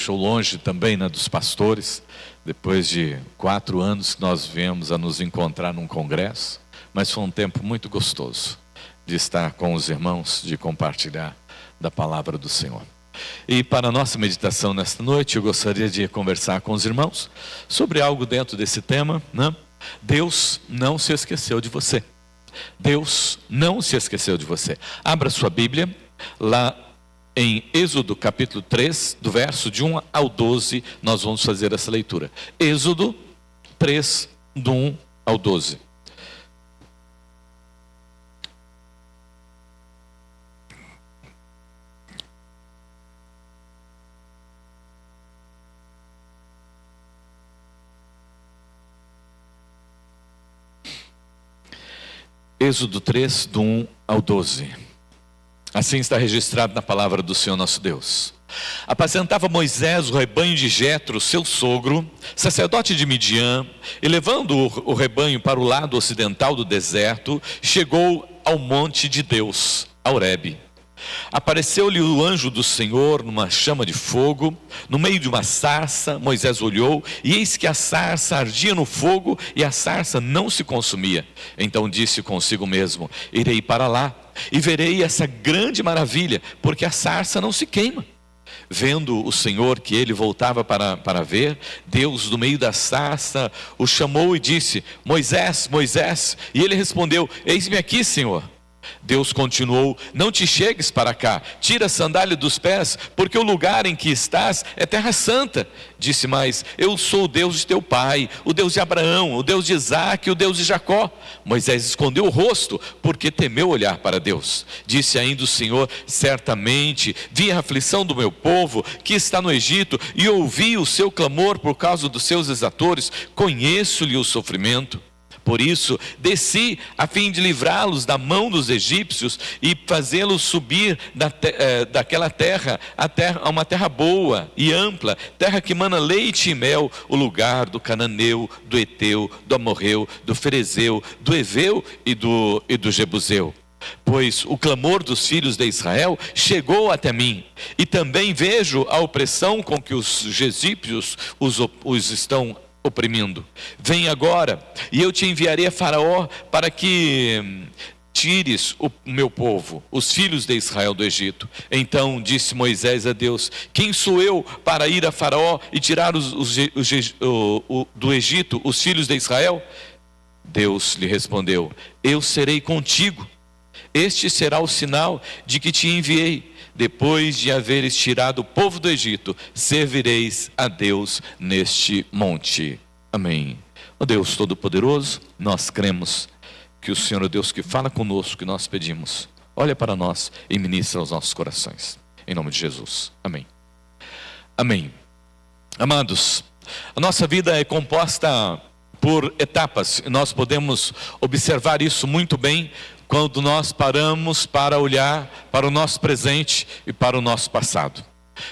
deixou longe também, né, dos pastores, depois de 4 anos que nós viemos a nos encontrar num congresso, mas foi um tempo muito gostoso de estar com os irmãos, de compartilhar da palavra do Senhor. E para a nossa meditação nesta noite, eu gostaria de conversar com os irmãos sobre algo dentro desse tema, né? Deus não se esqueceu de você. Deus não se esqueceu de você. Abra sua Bíblia, lá em Êxodo capítulo 3, do verso de 1 ao 12, nós vamos fazer essa leitura. Êxodo 3, do 1 ao 12. Êxodo 3, do 1 ao 12. Assim está registrado na palavra do Senhor nosso Deus. Apacentava Moisés o rebanho de Jetro, seu sogro, sacerdote de Midian, e levando o rebanho para o lado ocidental do deserto, chegou ao monte de Deus, a Horebe. Apareceu-lhe o anjo do Senhor numa chama de fogo, no meio de uma sarça. Moisés olhou, e eis que a sarça ardia no fogo, e a sarça não se consumia. Então disse consigo mesmo: irei para lá, e verei essa grande maravilha, porque a sarça não se queima. Vendo o Senhor que ele voltava para ver, Deus do meio da sarça o chamou e disse: Moisés, Moisés. E ele respondeu: eis-me aqui, Senhor. Deus continuou: não te chegues para cá, tira a sandália dos pés, porque o lugar em que estás é terra santa. Disse mais: eu sou o Deus de teu pai, o Deus de Abraão, o Deus de Isaque, o Deus de Jacó. Moisés escondeu o rosto, porque temeu olhar para Deus. Disse ainda o Senhor: certamente vi a aflição do meu povo, que está no Egito, e ouvi o seu clamor por causa dos seus exatores, conheço-lhe o sofrimento. Por isso, desci a fim de livrá-los da mão dos egípcios e fazê-los subir daquela terra a uma terra boa e ampla, terra que mana leite e mel, o lugar do cananeu, do eteu, do amorreu, do ferezeu, do eveu e do jebuseu. Pois o clamor dos filhos de Israel chegou até mim, e também vejo a opressão com que os egípcios os estão oprimindo. Vem agora, e eu te enviarei a Faraó para que tires o meu povo, os filhos de Israel, do Egito. Então disse Moisés a Deus: quem sou eu para ir a Faraó e tirar do Egito os filhos de Israel? Deus lhe respondeu: eu serei contigo. Este será o sinal de que te enviei. Depois de haveres tirado o povo do Egito, servireis a Deus neste monte. Amém. Ó Deus Todo-Poderoso, nós cremos que o Senhor é o Deus que fala conosco, que nós pedimos. Olha para nós e ministra aos nossos corações. Em nome de Jesus. Amém. Amém. Amados, a nossa vida é composta por etapas, e nós podemos observar isso muito bem quando nós paramos para olhar para o nosso presente e para o nosso passado.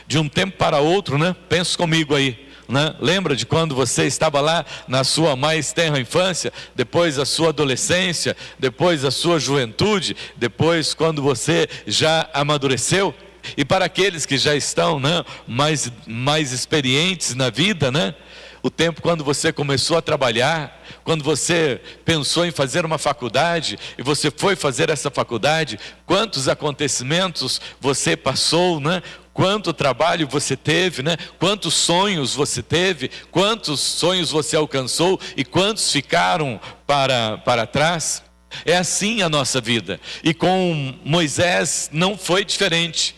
De um tempo para outro, né? Pensa comigo aí, né? Lembra de quando você estava lá na sua mais tenra infância, depois a sua adolescência, depois a sua juventude, depois quando você já amadureceu? E para aqueles que já estão, né, mais experientes na vida, né? O tempo quando você começou a trabalhar, quando você pensou em fazer uma faculdade e você foi fazer essa faculdade, quantos acontecimentos você passou, né? Quanto trabalho você teve, né? Quantos sonhos você teve, quantos sonhos você alcançou e quantos ficaram para trás? É assim a nossa vida. E com Moisés não foi diferente.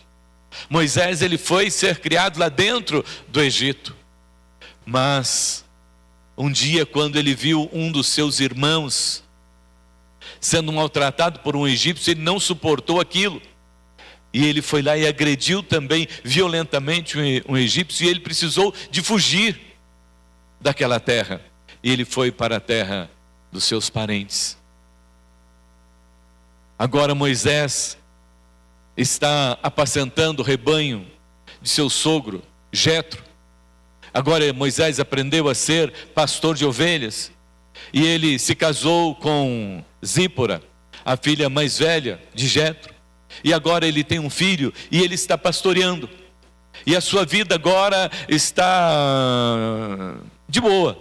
Moisés, ele foi ser criado lá dentro do Egito. Mas um dia, quando ele viu um dos seus irmãos sendo maltratado por um egípcio, ele não suportou aquilo. E ele foi lá e agrediu também violentamente um egípcio, e ele precisou de fugir daquela terra. E ele foi para a terra dos seus parentes. Agora Moisés está apacentando o rebanho de seu sogro, Jetro. Agora Moisés aprendeu a ser pastor de ovelhas, e ele se casou com Zípora, a filha mais velha de Jetro, e agora ele tem um filho, e ele está pastoreando. E a sua vida agora está de boa,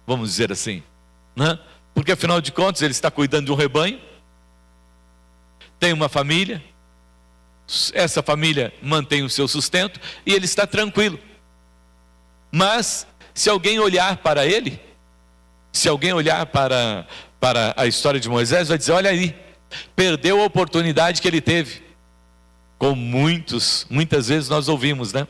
vamos dizer assim, né? Porque afinal de contas ele está cuidando de um rebanho, tem uma família, essa família mantém o seu sustento e ele está tranquilo. Mas se alguém olhar para ele, se alguém olhar para a história de Moisés, vai dizer: olha aí, perdeu a oportunidade que ele teve. Como muitas vezes nós ouvimos, né?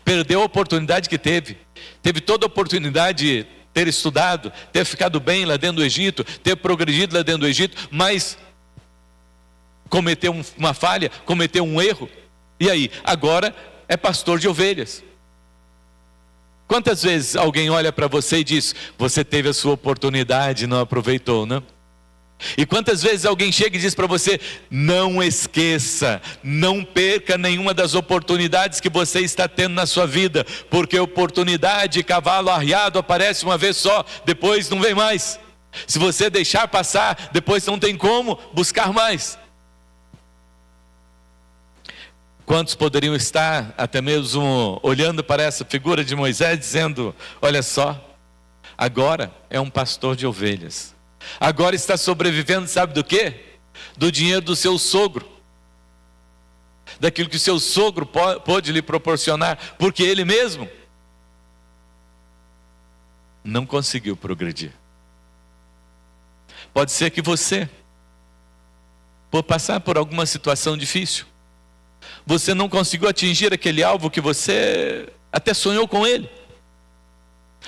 Perdeu a oportunidade que teve. Teve toda a oportunidade de ter estudado, ter ficado bem lá dentro do Egito, ter progredido lá dentro do Egito, mas cometeu uma falha, cometeu um erro. E aí, agora é pastor de ovelhas. Quantas vezes alguém olha para você e diz: você teve a sua oportunidade e não aproveitou, né? E quantas vezes alguém chega e diz para você: não esqueça, não perca nenhuma das oportunidades que você está tendo na sua vida, porque oportunidade, cavalo arriado, aparece uma vez só, depois não vem mais. Se você deixar passar, depois não tem como buscar mais. Quantos poderiam estar até mesmo olhando para essa figura de Moisés dizendo: olha só, agora é um pastor de ovelhas, agora está sobrevivendo, sabe do quê? Do dinheiro do seu sogro, daquilo que o seu sogro pôde lhe proporcionar, porque ele mesmo não conseguiu progredir. Pode ser que você, por passar por alguma situação difícil, você não conseguiu atingir aquele alvo que você até sonhou com ele,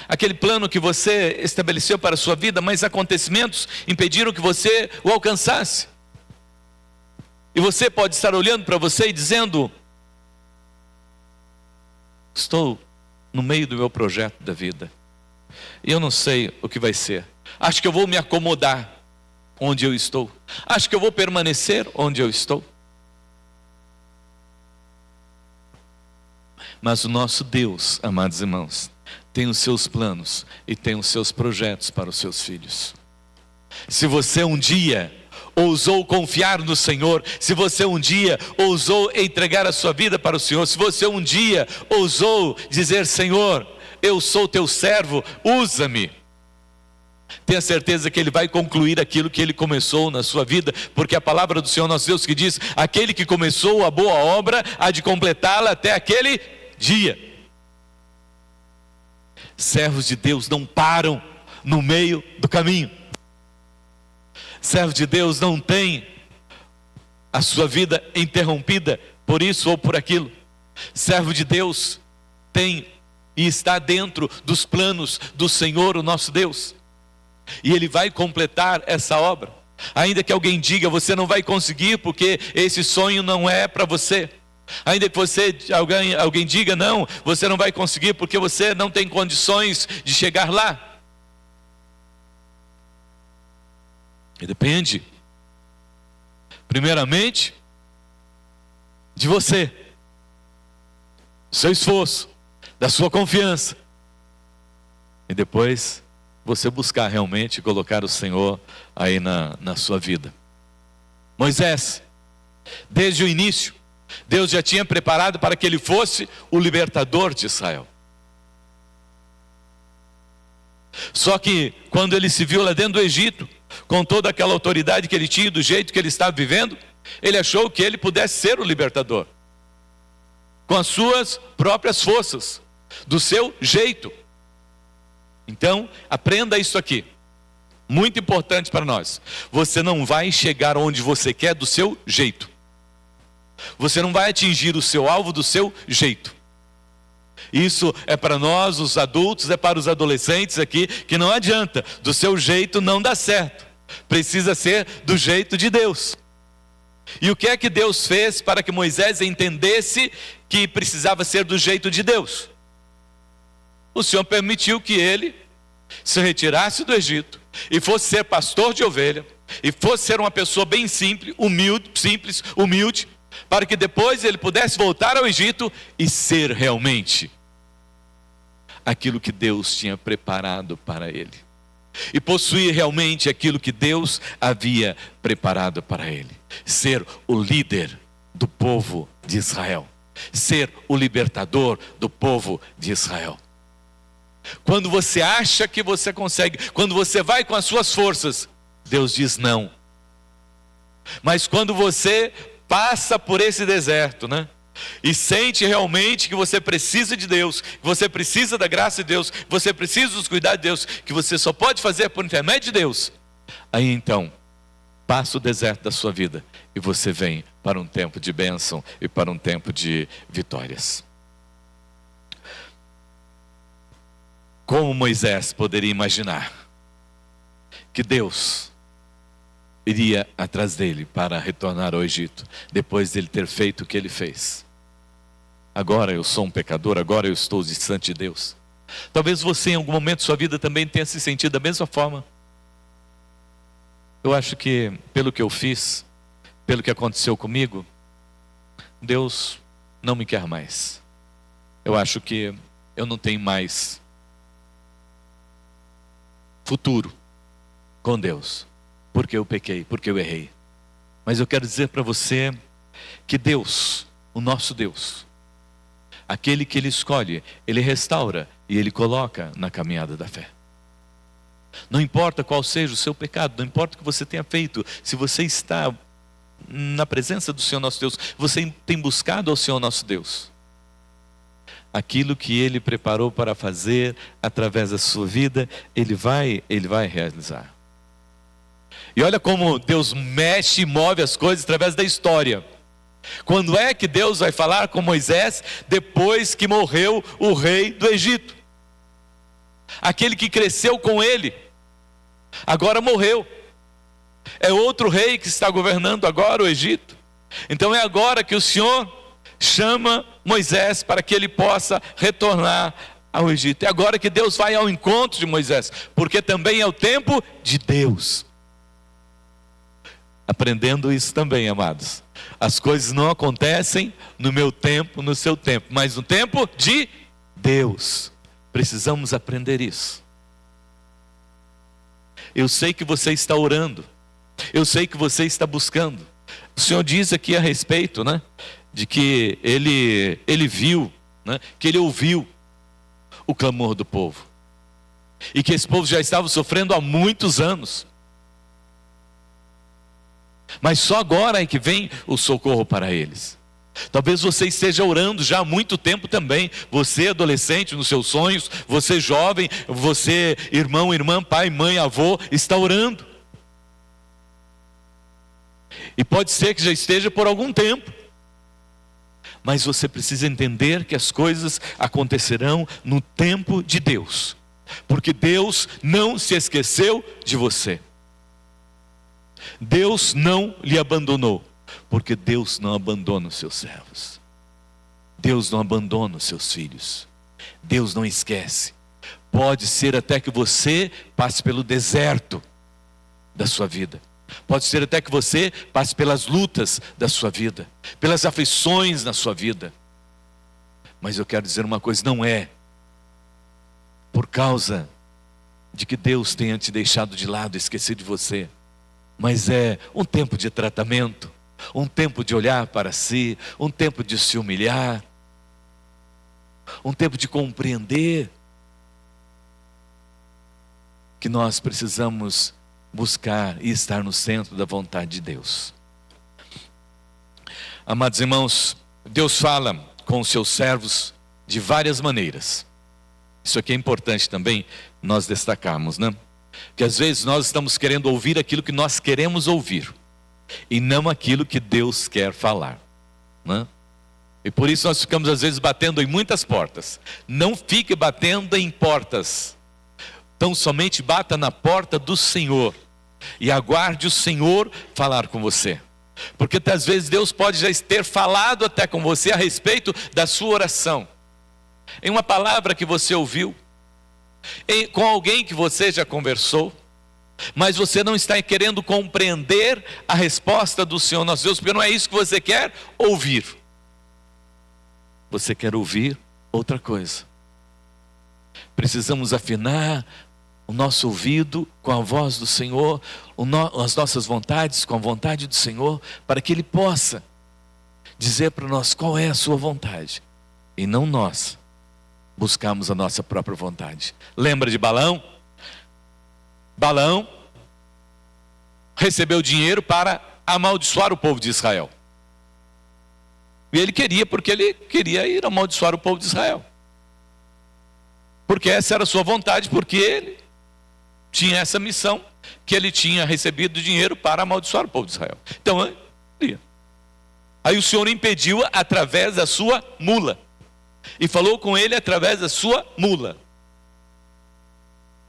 aquele plano que você estabeleceu para a sua vida, mas acontecimentos impediram que você o alcançasse. E você pode estar olhando para você e dizendo: estou no meio do meu projeto da vida, e eu não sei o que vai ser. Acho que eu vou me acomodar onde eu estou, acho que eu vou permanecer onde eu estou. Mas o nosso Deus, amados irmãos, tem os seus planos e tem os seus projetos para os seus filhos. Se você um dia ousou confiar no Senhor, se você um dia ousou entregar a sua vida para o Senhor, se você um dia ousou dizer: Senhor, eu sou teu servo, usa-me, tenha certeza que Ele vai concluir aquilo que Ele começou na sua vida, porque a palavra do Senhor nosso Deus que diz: aquele que começou a boa obra há de completá-la até aquele dia. Servos de Deus não param no meio do caminho. Servos de Deus não têm a sua vida interrompida por isso ou por aquilo. Servo de Deus tem e está dentro dos planos do Senhor, o nosso Deus, e Ele vai completar essa obra. Ainda que alguém diga: você não vai conseguir porque esse sonho não é para você. Ainda que alguém diga: não, você não vai conseguir porque você não tem condições de chegar lá. E depende, primeiramente, de você, do seu esforço, da sua confiança. E depois, você buscar realmente colocar o Senhor aí na sua vida. Moisés, desde o início, Deus já tinha preparado para que ele fosse o libertador de Israel. Só que quando ele se viu lá dentro do Egito, com toda aquela autoridade que ele tinha, do jeito que ele estava vivendo, ele achou que ele pudesse ser o libertador, com as suas próprias forças, do seu jeito. Então, aprenda isso aqui, muito importante para nós: você não vai chegar onde você quer do seu jeito. Você não vai atingir o seu alvo do seu jeito. Isso é para nós, os adultos, é para os adolescentes aqui, que não adianta, do seu jeito não dá certo, precisa ser do jeito de Deus. E o que é que Deus fez para que Moisés entendesse que precisava ser do jeito de Deus? O Senhor permitiu que ele se retirasse do Egito e fosse ser pastor de ovelha, e fosse ser uma pessoa bem simples, humilde, para que depois ele pudesse voltar ao Egito e ser realmente aquilo que Deus tinha preparado para ele, e possuir realmente aquilo que Deus havia preparado para ele, ser o líder do povo de Israel, ser o libertador do povo de Israel. Quando você acha que você consegue, quando você vai com as suas forças, Deus diz não. Mas quando você passa por esse deserto, né? E sente realmente que você precisa de Deus, que você precisa da graça de Deus, que você precisa dos cuidados de Deus, que você só pode fazer por intermédio de Deus, aí então, passa o deserto da sua vida e você vem para um tempo de bênção e para um tempo de vitórias. Como Moisés poderia imaginar que Deus iria atrás dele para retornar ao Egito, depois dele ter feito o que ele fez? Agora eu sou um pecador, agora eu estou distante de Deus. Talvez você em algum momento da sua vida também tenha se sentido da mesma forma. Eu acho que pelo que eu fiz, pelo que aconteceu comigo, Deus não me quer mais. Eu acho que eu não tenho mais futuro com Deus, porque eu pequei, porque eu errei. Mas eu quero dizer para você que Deus, o nosso Deus, aquele que Ele escolhe, Ele restaura e Ele coloca na caminhada da fé. Não importa qual seja o seu pecado, não importa o que você tenha feito, se você está na presença do Senhor nosso Deus, você tem buscado ao Senhor nosso Deus, aquilo que Ele preparou para fazer através da sua vida, Ele vai realizar. E olha como Deus mexe e move as coisas através da história. Quando é que Deus vai falar com Moisés? Depois que morreu o rei do Egito. Aquele que cresceu com ele, agora morreu. É outro rei que está governando agora o Egito. Então é agora que o Senhor chama Moisés para que ele possa retornar ao Egito. É agora que Deus vai ao encontro de Moisés, porque também é o tempo de Deus. Aprendendo isso também, amados. As coisas não acontecem no meu tempo, no seu tempo, mas no tempo de Deus. Precisamos aprender isso. Eu sei que você está orando. Eu sei que você está buscando. O Senhor diz aqui a respeito, né, de que ele viu, né, que ele ouviu o clamor do povo. E que esse povo já estava sofrendo há muitos anos. Mas só agora é que vem o socorro para eles. Talvez você esteja orando já há muito tempo também. Você adolescente nos seus sonhos, você jovem, você irmão, irmã, pai, mãe, avô, está orando. E pode ser que já esteja por algum tempo. Mas você precisa entender que as coisas acontecerão no tempo de Deus. Porque Deus não se esqueceu de você. Deus não lhe abandonou, porque Deus não abandona os seus servos. Deus não abandona os seus filhos. Deus não esquece. Pode ser até que você passe pelo deserto da sua vida. Pode ser até que você passe pelas lutas da sua vida, pelas aflições na sua vida. Mas eu quero dizer uma coisa, não é por causa de que Deus tenha te deixado de lado, esquecido de você. Mas é um tempo de tratamento, um tempo de olhar para si, um tempo de se humilhar, um tempo de compreender que nós precisamos buscar e estar no centro da vontade de Deus. Amados irmãos, Deus fala com os seus servos de várias maneiras. Isso aqui é importante também nós destacarmos, né? Que às vezes nós estamos querendo ouvir aquilo que nós queremos ouvir e não aquilo que Deus quer falar, né? E por isso nós ficamos às vezes batendo em muitas portas. Não fique batendo em portas, tão somente bata na porta do Senhor e aguarde o Senhor falar com você. Porque às vezes Deus pode já ter falado até com você a respeito da sua oração, em uma palavra que você ouviu, com alguém que você já conversou, mas você não está querendo compreender a resposta do Senhor nosso Deus, porque não é isso que você quer ouvir. Você quer ouvir outra coisa. Precisamos afinar o nosso ouvido com a voz do Senhor, as nossas vontades com a vontade do Senhor, para que Ele possa dizer para nós qual é a sua vontade, e não nós buscamos a nossa própria vontade. Lembra de Balaão? Balaão recebeu dinheiro para amaldiçoar o povo de Israel. E ele queria, porque ele queria ir amaldiçoar o povo de Israel. Porque essa era a sua vontade, porque ele tinha essa missão, que ele tinha recebido dinheiro para amaldiçoar o povo de Israel. Então, ele ia. Aí o Senhor impediu através da sua mula. E falou com ele através da sua mula.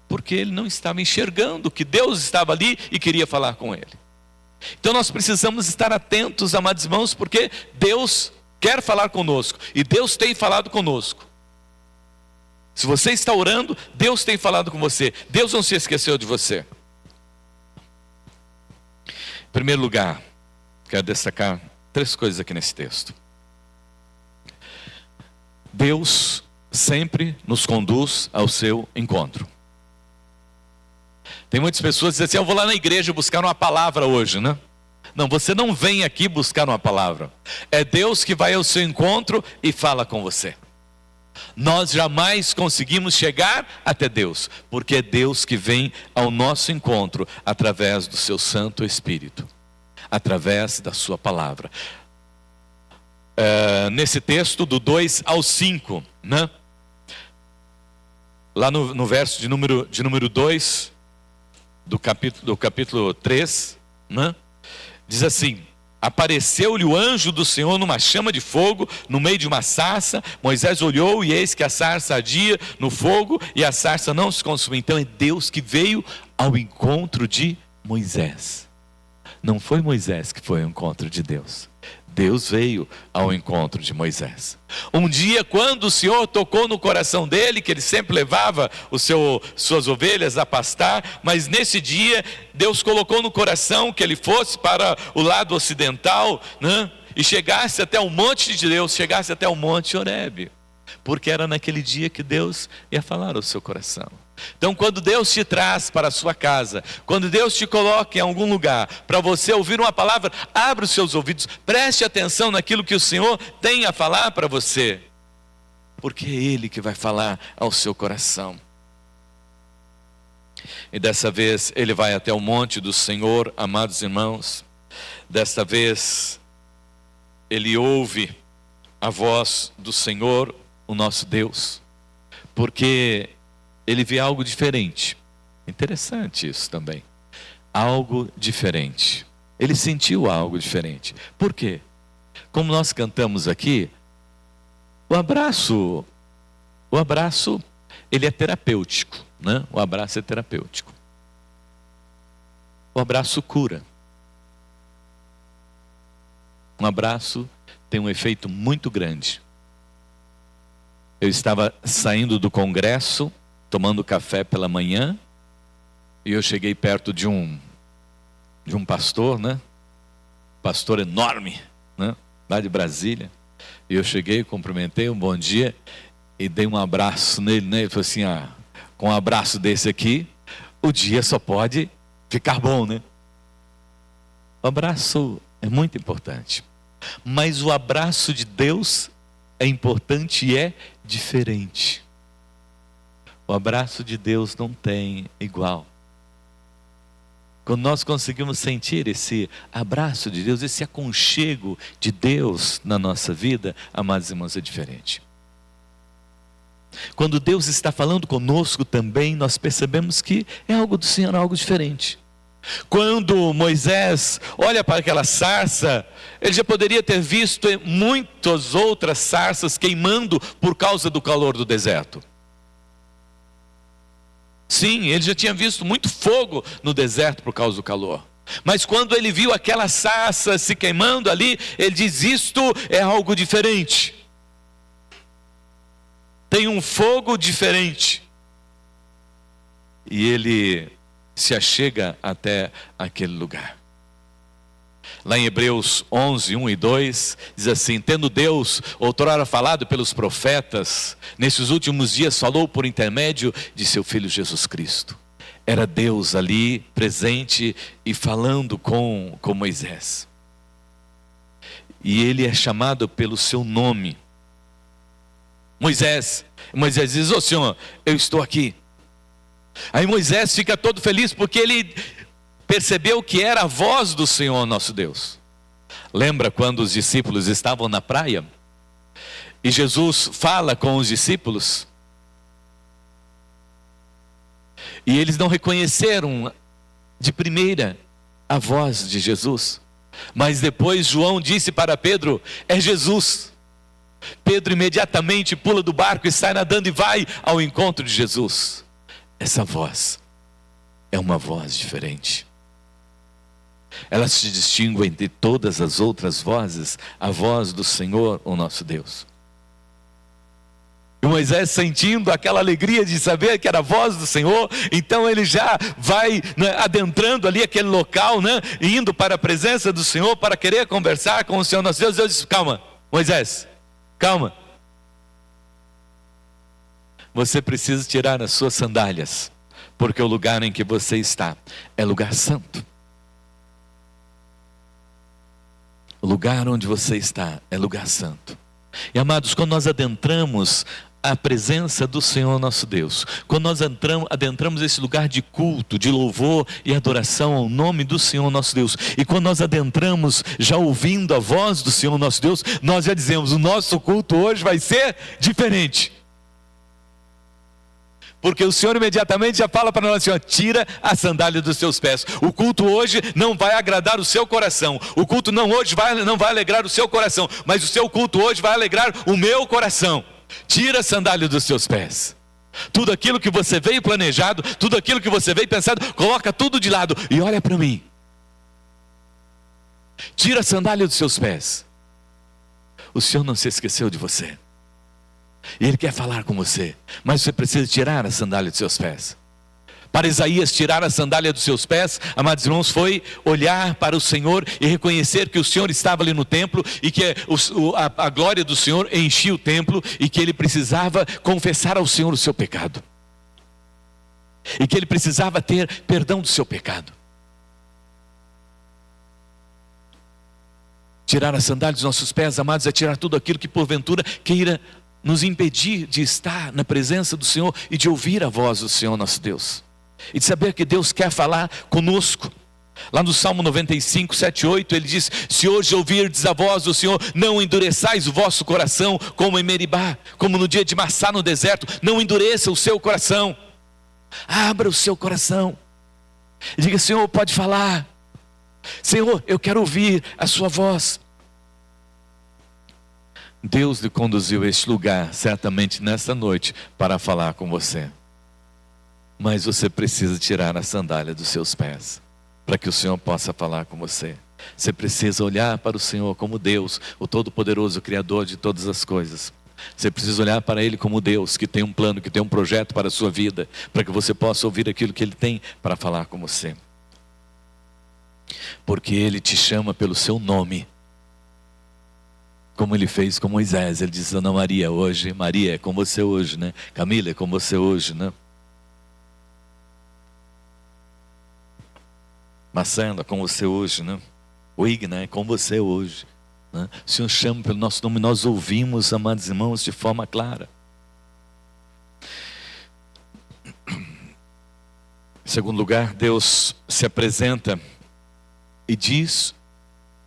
Porque ele não estava enxergando que Deus estava ali e queria falar com ele. Então nós precisamos estar atentos, amados irmãos, porque Deus quer falar conosco. E Deus tem falado conosco. Se você está orando, Deus tem falado com você. Deus não se esqueceu de você. Em primeiro lugar, quero destacar 3 coisas aqui nesse texto. Deus sempre nos conduz ao seu encontro. Tem muitas pessoas que dizem assim: eu vou lá na igreja buscar uma palavra hoje, né? Não, você não vem aqui buscar uma palavra. É Deus que vai ao seu encontro e fala com você. Nós jamais conseguimos chegar até Deus, porque é Deus que vem ao nosso encontro através do seu Santo Espírito, através da sua palavra. Nesse texto do 2 ao 5, né? Lá no verso de número 2 do capítulo 3, né? Diz assim: apareceu-lhe o anjo do Senhor numa chama de fogo, no meio de uma sarça. Moisés olhou e eis que a sarça ardia no fogo e a sarça não se consumiu. Então é Deus que veio ao encontro de Moisés. Não foi Moisés que foi ao encontro de Deus. Deus veio ao encontro de Moisés. Um dia, quando o Senhor tocou no coração dele, que ele sempre levava suas ovelhas a pastar, mas nesse dia, Deus colocou no coração que ele fosse para o lado ocidental, né? E chegasse até o monte de Deus, chegasse até o monte Horebe. Porque era naquele dia que Deus ia falar ao seu coração. Então, quando Deus te traz para a sua casa, quando Deus te coloca em algum lugar para você ouvir uma palavra, abra os seus ouvidos, preste atenção naquilo que o Senhor tem a falar para você, porque é Ele que vai falar ao seu coração. E dessa vez Ele vai até o monte do Senhor, amados irmãos. Desta vez Ele ouve a voz do Senhor, o nosso Deus, porque ele vê algo diferente. Interessante isso também. Algo diferente. Ele sentiu algo diferente. Por quê? Como nós cantamos aqui, o abraço, ele é terapêutico, né? O abraço é terapêutico. O abraço cura. Um abraço tem um efeito muito grande. Eu estava saindo do congresso, tomando café pela manhã, e eu cheguei perto de um pastor, né? Pastor enorme, né? Lá de Brasília. E eu cheguei, cumprimentei, um bom dia, e dei um abraço nele, né? Ele falou assim: com um abraço desse aqui, o dia só pode ficar bom, né? O abraço é muito importante, mas o abraço de Deus é importante e é diferente. O abraço de Deus não tem igual. Quando nós conseguimos sentir esse abraço de Deus, esse aconchego de Deus na nossa vida, amados irmãos, é diferente. Quando Deus está falando conosco também, nós percebemos que é algo do Senhor, algo diferente. Quando Moisés olha para aquela sarça, ele já poderia ter visto muitas outras sarças queimando por causa do calor do deserto. Sim, ele já tinha visto muito fogo no deserto por causa do calor. Mas quando ele viu aquela sarça se queimando ali, ele diz: isto é algo diferente. Tem um fogo diferente. E ele se achega até aquele lugar. Lá em Hebreus 11, 1 e 2, diz assim: tendo Deus outrora falado pelos profetas, nesses últimos dias falou por intermédio de seu Filho Jesus Cristo. Era Deus ali presente e falando com Moisés. e ele é chamado pelo seu nome. Moisés diz: ô Senhor, eu estou aqui. Aí Moisés fica todo feliz porque ele percebeu que era a voz do Senhor nosso Deus. Lembra quando os discípulos estavam na praia? E Jesus fala com os discípulos? E eles não reconheceram de primeira a voz de Jesus. Mas depois João disse para Pedro: é Jesus. Pedro imediatamente pula do barco e sai nadando e vai ao encontro de Jesus. Essa voz é uma voz diferente. Ela se distingue entre todas as outras vozes, a voz do Senhor, o nosso Deus. E Moisés, sentindo aquela alegria de saber que era a voz do Senhor, então ele já vai, né, adentrando ali aquele local, né, indo para a presença do Senhor para querer conversar com o Senhor nosso Deus. Deus disse: calma, Moisés, calma. Você precisa tirar as suas sandálias, porque o lugar em que você está é lugar santo. O lugar onde você está é lugar santo. E amados, quando nós adentramos a presença do Senhor nosso Deus, quando nós adentramos esse lugar de culto, de louvor e adoração ao nome do Senhor nosso Deus, e quando nós adentramos já ouvindo a voz do Senhor nosso Deus, nós já dizemos: o nosso culto hoje vai ser diferente. Porque o Senhor imediatamente já fala para nós assim: ó, tira a sandália dos seus pés. O culto hoje não vai agradar o seu coração. O culto hoje não vai alegrar o seu coração. Mas o seu culto hoje vai alegrar o meu coração. Tira a sandália dos seus pés. Tudo aquilo que você veio planejado, tudo aquilo que você veio pensado, coloca tudo de lado e olha para mim. Tira a sandália dos seus pés. O Senhor não se esqueceu de você. E Ele quer falar com você, mas você precisa tirar a sandália dos seus pés. Para Isaías, tirar a sandália dos seus pés, amados irmãos, foi olhar para o Senhor e reconhecer que o Senhor estava ali no templo e que a glória do Senhor enchia o templo e que ele precisava confessar ao Senhor o seu pecado. E que ele precisava ter perdão do seu pecado. Tirar a sandália dos nossos pés, amados, é tirar tudo aquilo que porventura queira nos impedir de estar na presença do Senhor e de ouvir a voz do Senhor nosso Deus. E de saber que Deus quer falar conosco. Lá no Salmo 95, 7, 8, ele diz: se hoje ouvirdes a voz do Senhor, não endureçais o vosso coração como em Meribá, como no dia de Massá no deserto. Não endureça o seu coração. Abra o seu coração. E diga: Senhor, pode falar. Senhor, eu quero ouvir a sua voz. Deus lhe conduziu a este lugar, certamente nesta noite, para falar com você. Mas você precisa tirar a sandália dos seus pés, para que o Senhor possa falar com você. Você precisa olhar para o Senhor como Deus, o Todo-Poderoso, o Criador de todas as coisas. Você precisa olhar para Ele como Deus, que tem um plano, que tem um projeto para a sua vida, para que você possa ouvir aquilo que Ele tem para falar com você. Porque Ele te chama pelo seu nome. Como Ele fez com Moisés. Ele disse: Ana Maria, hoje, Maria é com você hoje, né? Camila é com você hoje, né? Marcela é com você hoje, né? O Igna é com você hoje, né? O Senhor chama pelo nosso nome, nós ouvimos, amados irmãos, de forma clara. Em segundo lugar, Deus se apresenta e diz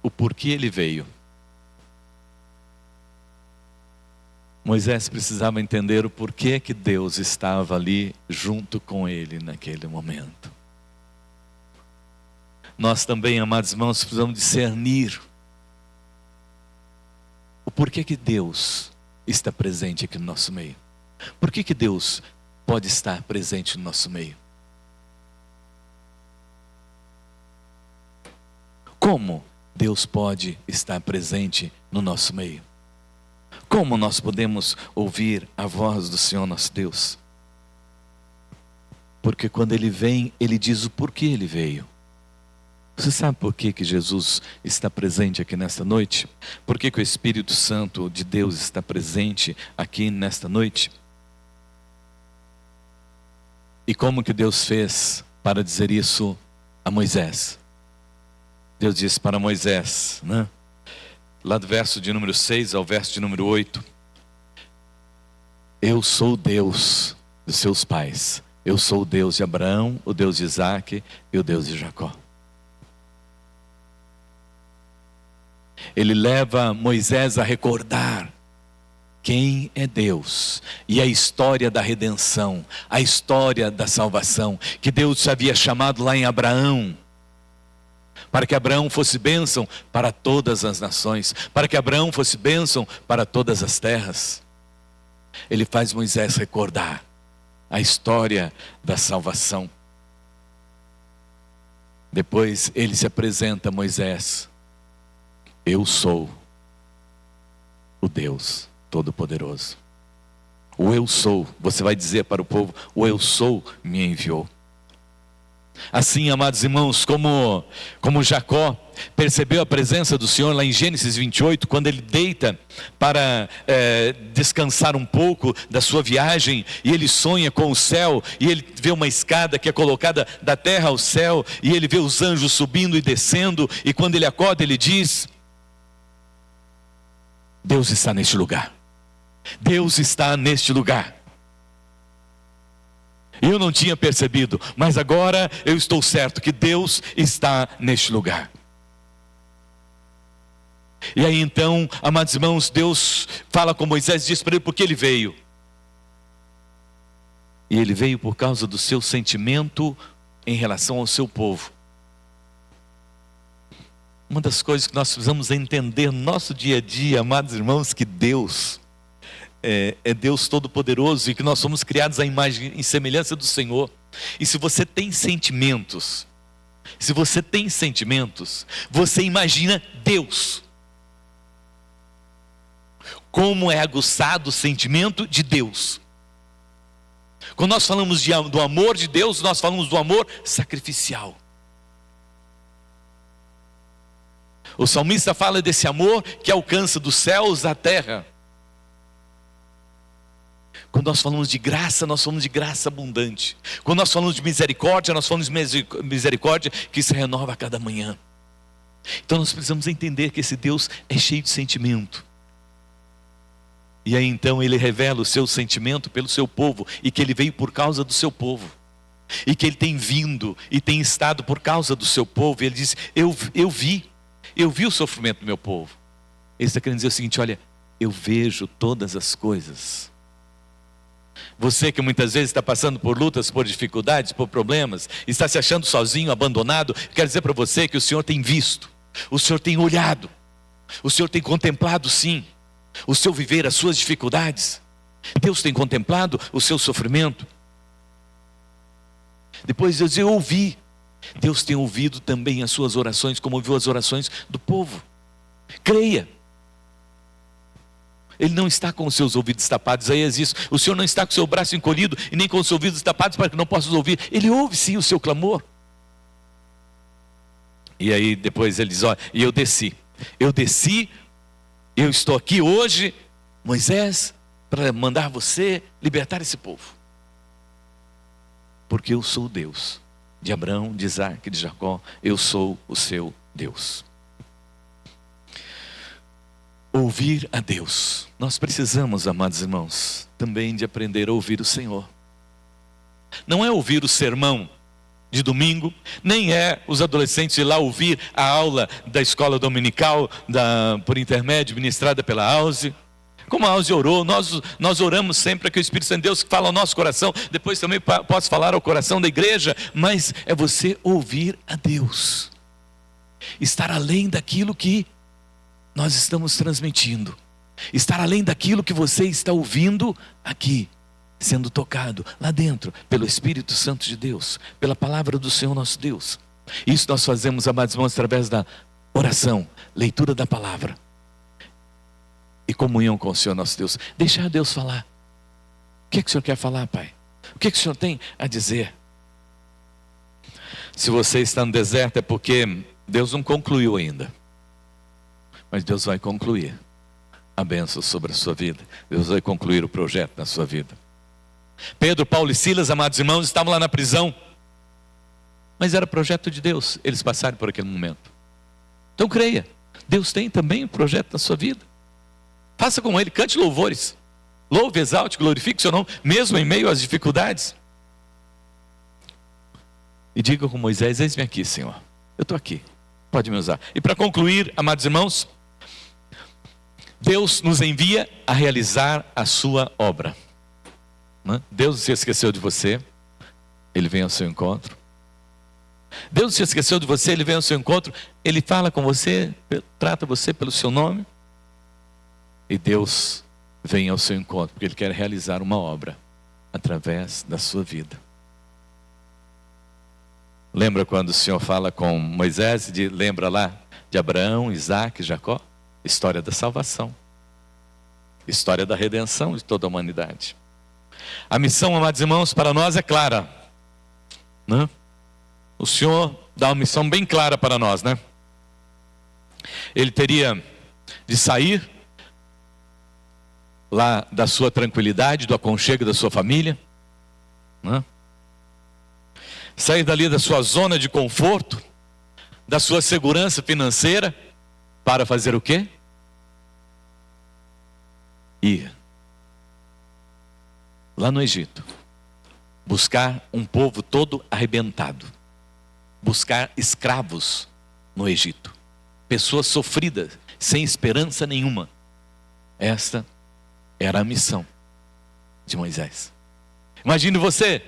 o porquê Ele veio. Moisés precisava entender o porquê que Deus estava ali junto com ele naquele momento. Nós também, amados irmãos, precisamos discernir o porquê que Deus está presente aqui no nosso meio. Por que Deus pode estar presente no nosso meio? Como Deus pode estar presente no nosso meio? Como nós podemos ouvir a voz do Senhor nosso Deus? Porque quando Ele vem, Ele diz o porquê Ele veio. Você sabe por que Jesus está presente aqui nesta noite? Por que o Espírito Santo de Deus está presente aqui nesta noite? E como que Deus fez para dizer isso a Moisés? Deus disse para Moisés, né? lá do verso de número 6 ao verso de número 8. Eu sou o Deus dos seus pais. Eu sou o Deus de Abraão, o Deus de Isaac e o Deus de Jacó. Ele leva Moisés a recordar quem é Deus e a história da redenção, a história da salvação, que Deus havia chamado lá em Abraão, para que Abraão fosse bênção para todas as nações, para que Abraão fosse bênção para todas as terras. Ele faz Moisés recordar a história da salvação. Depois ele se apresenta a Moisés: eu sou o Deus Todo-Poderoso. O eu sou, você vai dizer para o povo, o eu sou me enviou. Assim, amados irmãos, como Jacó percebeu a presença do Senhor lá em Gênesis 28, quando ele deita para descansar um pouco da sua viagem, e ele sonha com o céu, e ele vê uma escada que é colocada da terra ao céu, e ele vê os anjos subindo e descendo, e quando ele acorda ele diz: Deus está neste lugar. Deus está neste lugar. Eu não tinha percebido, mas agora eu estou certo que Deus está neste lugar. E aí então, amados irmãos, Deus fala com Moisés, diz para ele por que ele veio. E ele veio por causa do seu sentimento em relação ao seu povo. Uma das coisas que nós precisamos entender no nosso dia a dia, amados irmãos, que Deus é Deus Todo-Poderoso e que nós somos criados à imagem e semelhança do Senhor. E se você tem sentimentos, você imagina Deus. Como é aguçado o sentimento de Deus. Quando nós falamos do amor de Deus, nós falamos do amor sacrificial. O salmista fala desse amor que alcança dos céus à terra. Quando nós falamos de graça, nós falamos de graça abundante. Quando nós falamos de misericórdia, nós falamos de misericórdia que se renova a cada manhã. Então nós precisamos entender que esse Deus é cheio de sentimento. E aí então ele revela o seu sentimento pelo seu povo, e que ele veio por causa do seu povo, e que ele tem vindo e tem estado por causa do seu povo. E ele diz: eu vi o sofrimento do meu povo. Ele está querendo dizer o seguinte: olha, eu vejo todas as coisas. Você que muitas vezes está passando por lutas, por dificuldades, por problemas, está se achando sozinho, abandonado, quero dizer para você que o Senhor tem visto, o Senhor tem olhado, o Senhor tem contemplado sim o seu viver, as suas dificuldades. Deus tem contemplado o seu sofrimento. Depois Deus diz: eu ouvi. Deus tem ouvido também as suas orações, como ouviu as orações do povo. Creia. Ele não está com os seus ouvidos tapados. Aí diz: o Senhor não está com o seu braço encolhido e nem com os seus ouvidos tapados para que não possas ouvir. Ele ouve sim o seu clamor. E aí depois ele diz: olha, e eu desci, eu estou aqui hoje, Moisés, para mandar você libertar esse povo. Porque eu sou o Deus de Abraão, de Isaac, de Jacó. Eu sou o seu Deus. Ouvir a Deus. Nós precisamos, amados irmãos, também de aprender a ouvir o Senhor. Não é ouvir o sermão de domingo, nem é os adolescentes ir lá ouvir a aula da escola dominical, por intermédio, ministrada pela Auzi. Como a Auzi orou, nós oramos sempre para que o Espírito Santo de Deus fale ao nosso coração. Depois também posso falar ao coração da igreja. Mas é você ouvir a Deus. Estar além daquilo que nós estamos transmitindo. Estar além daquilo que você está ouvindo aqui, sendo tocado lá dentro pelo Espírito Santo de Deus, pela palavra do Senhor nosso Deus. Isso nós fazemos, amados irmãos, através da oração, leitura da palavra e comunhão com o Senhor nosso Deus. Deixar Deus falar. O que o Senhor quer falar, Pai? O que o Senhor tem a dizer? Se você está no deserto é porque Deus não concluiu ainda. Mas Deus vai concluir a bênção sobre a sua vida. Deus vai concluir o projeto na sua vida. Pedro, Paulo e Silas, amados irmãos, estavam lá na prisão. Mas era projeto de Deus eles passarem por aquele momento. Então creia. Deus tem também um projeto na sua vida. Faça com Ele, cante louvores. Louve, exalte, glorifique o seu nome, mesmo em meio às dificuldades. E diga com Moisés: eis-me aqui, Senhor. Eu estou aqui, pode me usar. E para concluir, amados irmãos, Deus nos envia a realizar a sua obra. Deus não se esqueceu de você, Ele vem ao seu encontro. Deus não se esqueceu de você, Ele vem ao seu encontro. Ele fala com você, trata você pelo seu nome. E Deus vem ao seu encontro, porque Ele quer realizar uma obra através da sua vida. Lembra quando o Senhor fala com Moisés, lembra lá de Abraão, Isaac, Jacó? História da salvação. História da redenção de toda a humanidade. A missão, amados irmãos, para nós é clara, né? O Senhor dá uma missão bem clara para nós, né? Ele teria de sair lá da sua tranquilidade, do aconchego da sua família, né? Sair dali da sua zona de conforto, da sua segurança financeira, para fazer o quê? Ir lá no Egito, buscar um povo todo arrebentado, buscar escravos no Egito, pessoas sofridas, sem esperança nenhuma. Esta era a missão de Moisés. Imagine você,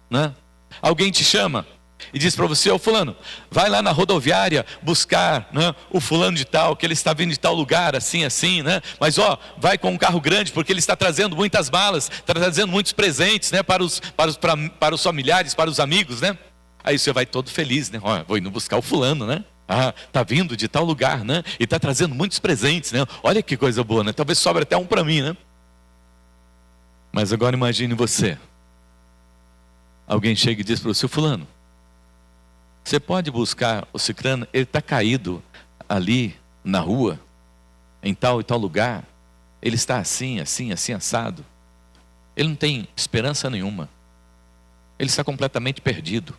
né? Alguém te chama e diz para você: ô fulano, vai lá na rodoviária buscar, né, o fulano de tal, que ele está vindo de tal lugar, assim, assim, né? Mas vai com um carro grande, porque ele está trazendo muitas malas, está trazendo muitos presentes, né, para os familiares, para os amigos, né? Aí você vai todo feliz, né? Vou indo buscar o fulano, né? Está vindo de tal lugar, né? E está trazendo muitos presentes, né? Olha que coisa boa, né? Talvez sobre até um para mim, né? Mas agora imagine você. Alguém chega e diz para você: fulano, você pode buscar o cicrano? Ele está caído ali na rua, em tal e tal lugar. Ele está assim, assim, assim, assado. Ele não tem esperança nenhuma. Ele está completamente perdido.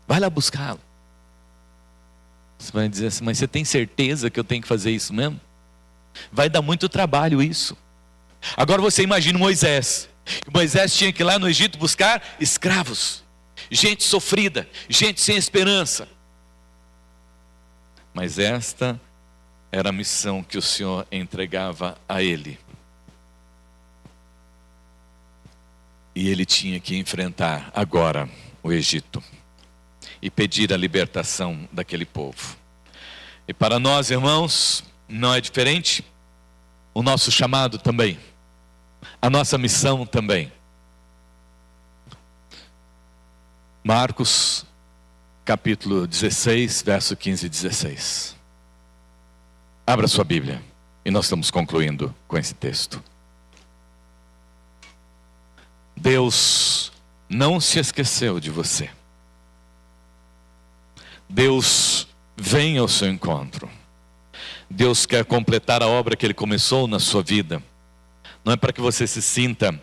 Vai lá buscá-lo. Você vai dizer assim: mas você tem certeza que eu tenho que fazer isso mesmo? Vai dar muito trabalho isso. Agora você imagina Moisés. Moisés tinha que ir lá no Egito buscar escravos, gente sofrida, gente sem esperança. Mas esta era a missão que o Senhor entregava a ele. E ele tinha que enfrentar agora o Egito e pedir a libertação daquele povo. E para nós, irmãos, não é diferente. O nosso chamado também, a nossa missão também. Marcos, capítulo 16, verso 15 e 16. Abra sua Bíblia e nós estamos concluindo com esse texto. Deus não se esqueceu de você. Deus vem ao seu encontro. Deus quer completar a obra que Ele começou na sua vida. Não é para que você se sinta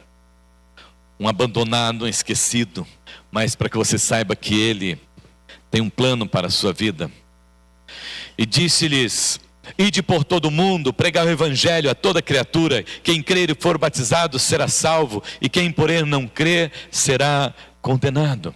um abandonado, um esquecido, mas para que você saiba que Ele tem um plano para a sua vida. E disse-lhes: ide por todo o mundo, pregar o evangelho a toda criatura. Quem crer e for batizado será salvo, e quem porém não crer será condenado.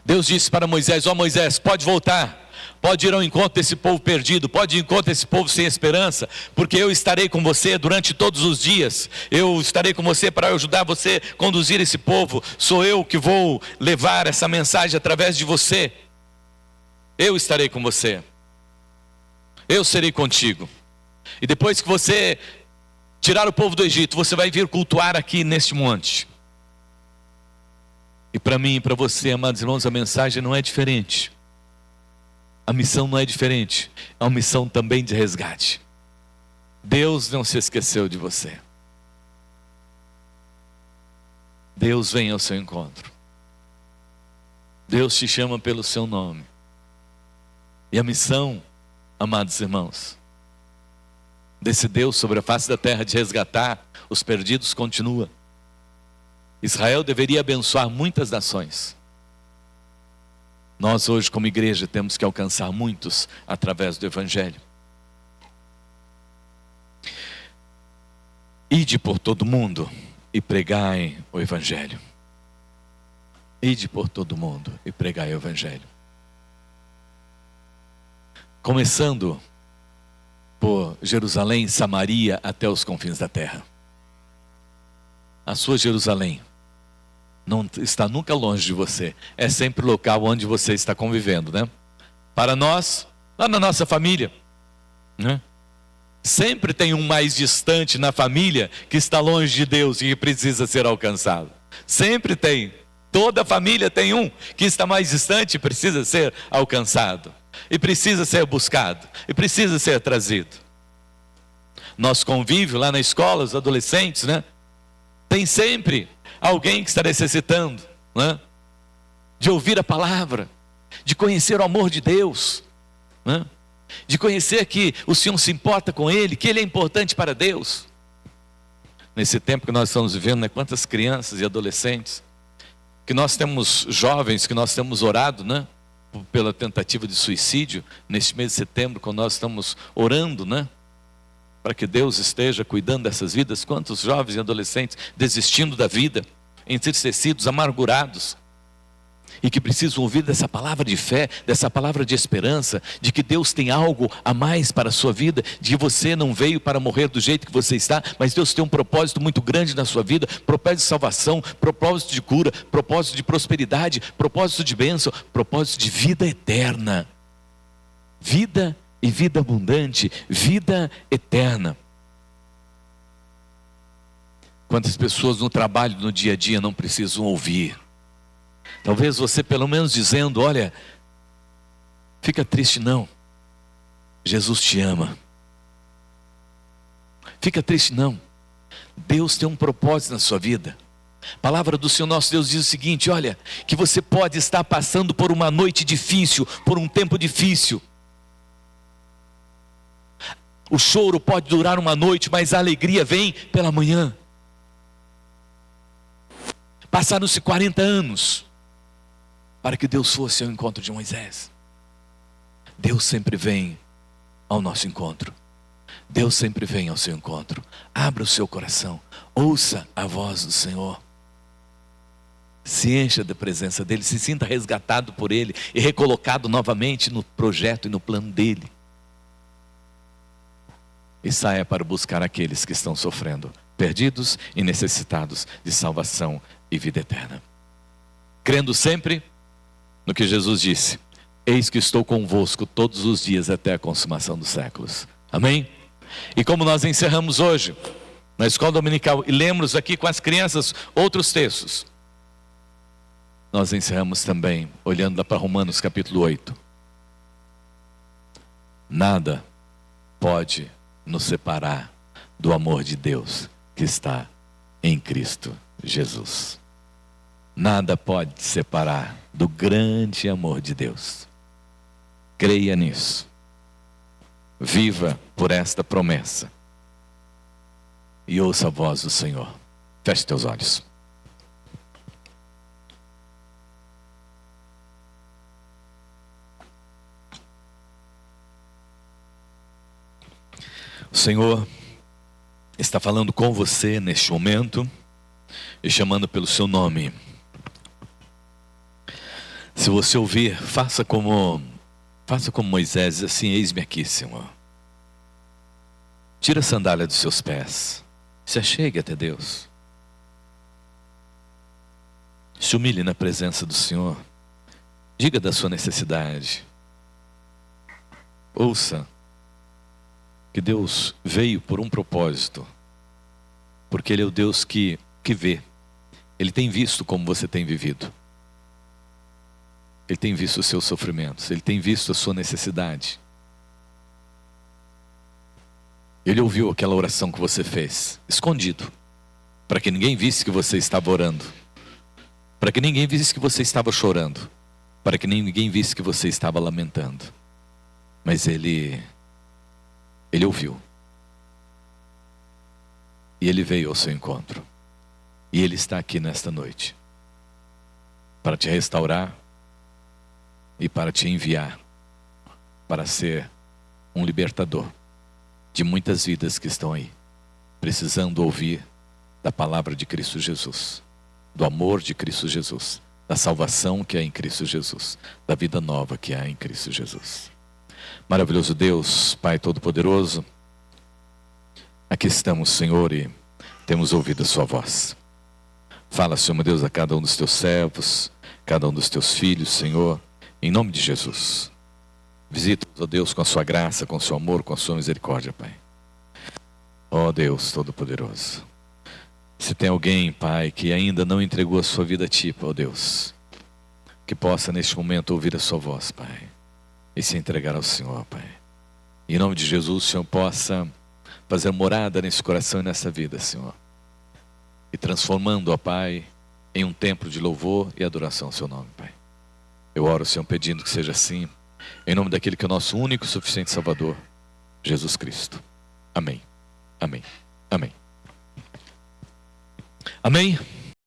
Deus disse para Moisés: Moisés, pode voltar. Pode ir ao encontro desse povo perdido, pode ir ao encontro desse povo sem esperança, porque eu estarei com você durante todos os dias. Eu estarei com você para ajudar você a conduzir esse povo. Sou eu que vou levar essa mensagem através de você. Eu estarei com você. Eu serei contigo. E depois que você tirar o povo do Egito, você vai vir cultuar aqui neste monte. E para mim e para você, amados irmãos, a mensagem não é diferente. A missão não é diferente. É uma missão também de resgate. Deus não se esqueceu de você. Deus vem ao seu encontro. Deus te chama pelo seu nome. E a missão, amados irmãos, desse Deus sobre a face da terra de resgatar os perdidos continua. Israel deveria abençoar muitas nações. Nós hoje, como igreja, temos que alcançar muitos através do Evangelho. Ide por todo mundo e pregai o Evangelho. Ide por todo mundo e pregai o Evangelho. Começando por Jerusalém, Samaria, até os confins da terra. A sua Jerusalém não está nunca longe de você. É sempre o local onde você está convivendo, né? Para nós, lá na nossa família, né? Sempre tem um mais distante na família que está longe de Deus e que precisa ser alcançado. Sempre tem. Toda família tem um que está mais distante e precisa ser alcançado. E precisa ser buscado. E precisa ser trazido. Nosso convívio lá na escola, os adolescentes, né? Tem sempre alguém que está necessitando, né? De ouvir a palavra, de conhecer o amor de Deus, né? De conhecer que o Senhor se importa com ele, que ele é importante para Deus. Nesse tempo que nós estamos vivendo, né? Quantas crianças e adolescentes, que nós temos jovens, que nós temos orado, né? Pela tentativa de suicídio, neste mês de setembro, quando nós estamos orando, né? Para que Deus esteja cuidando dessas vidas. Quantos jovens e adolescentes desistindo da vida, entristecidos, amargurados, e que precisam ouvir dessa palavra de fé, dessa palavra de esperança, de que Deus tem algo a mais para a sua vida, de que você não veio para morrer do jeito que você está, mas Deus tem um propósito muito grande na sua vida, propósito de salvação, propósito de cura, propósito de prosperidade, propósito de bênção, propósito de vida eterna. Vida e vida abundante, vida eterna. Quantas pessoas no trabalho, no dia a dia, não precisam ouvir? Talvez você pelo menos dizendo, olha, fica triste não, Jesus te ama. Fica triste não, Deus tem um propósito na sua vida. A palavra do Senhor nosso Deus diz o seguinte, olha, que você pode estar passando por uma noite difícil, por um tempo difícil. O choro pode durar uma noite, mas a alegria vem pela manhã. Passaram-se 40 anos para que Deus fosse ao encontro de Moisés. Deus sempre vem ao nosso encontro. Deus sempre vem ao seu encontro. Abra o seu coração, ouça a voz do Senhor. Se encha da presença dEle, se sinta resgatado por Ele e recolocado novamente no projeto e no plano dEle. E saia para buscar aqueles que estão sofrendo, perdidos e necessitados de salvação e vida eterna. Crendo sempre no que Jesus disse, eis que estou convosco todos os dias até a consumação dos séculos. Amém? E como nós encerramos hoje, na escola dominical, e lemos aqui com as crianças outros textos, nós encerramos também, olhando lá para Romanos capítulo 8. Nada pode nos separar do amor de Deus que está em Cristo Jesus. Nada pode te separar do grande amor de Deus. Creia nisso. Viva por esta promessa. E ouça a voz do Senhor. Feche teus olhos. O Senhor está falando com você neste momento e chamando pelo seu nome. Se você ouvir, faça como Moisés, diz assim, eis-me aqui, Senhor. Tira a sandália dos seus pés, se achegue até Deus. Se humilhe na presença do Senhor. Diga da sua necessidade. Ouça que Deus veio por um propósito, porque Ele é o Deus que vê. Ele tem visto como você tem vivido. Ele tem visto os seus sofrimentos. Ele tem visto a sua necessidade. Ele ouviu aquela oração que você fez, escondido, para que ninguém visse que você estava orando, para que ninguém visse que você estava chorando, para que ninguém visse que você estava lamentando. Mas Ele ouviu. E Ele veio ao seu encontro. E Ele está aqui nesta noite para te restaurar, e para te enviar para ser um libertador de muitas vidas que estão aí, precisando ouvir da palavra de Cristo Jesus, do amor de Cristo Jesus, da salvação que há em Cristo Jesus, da vida nova que há em Cristo Jesus. Maravilhoso Deus, Pai Todo-Poderoso, aqui estamos, Senhor, e temos ouvido a sua voz. Fala, Senhor meu Deus, a cada um dos teus servos, cada um dos teus filhos, Senhor, em nome de Jesus. Visita-os, ó Deus, com a sua graça, com o seu amor, com a sua misericórdia, Pai. Ó Deus Todo-Poderoso. Se tem alguém, Pai, que ainda não entregou a sua vida a Ti, ó Deus, que possa neste momento ouvir a sua voz, Pai, e se entregar ao Senhor, Pai. E em nome de Jesus, o Senhor possa fazer morada nesse coração e nessa vida, Senhor. E transformando, ó Pai, em um templo de louvor e adoração ao seu nome, Pai. Eu oro, Senhor, pedindo que seja assim, em nome daquele que é o nosso único e suficiente Salvador, Jesus Cristo. Amém. Amém. Amém. Amém.